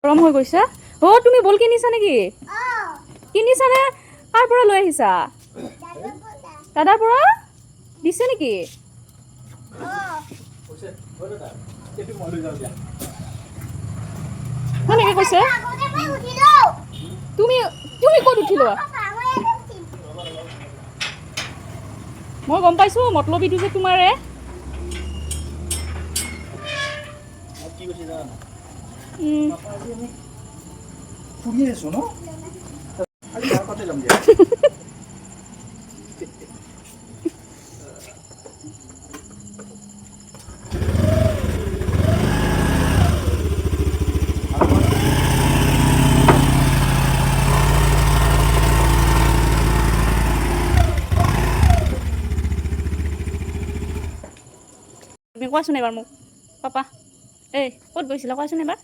গৰম হৈ গৈছে অ' তুমি বল কিনিছা নেকি কিনিছা নে কাৰ পৰা লৈ আহিছা দাদাৰ পৰা দিছে নেকি কেনেকৈ কৈছে তুমি তুমি ক'ত উঠিলো মই গম পাইছোঁ মতলবিটো যে তোমাৰে ফুৰি আছো ন আজি তাৰ পাতে যাম দিয়া তুমি কোৱাচোন এবাৰ মোক পাপা এই ক'ত গৈছিলা কোৱাচোন এবাৰ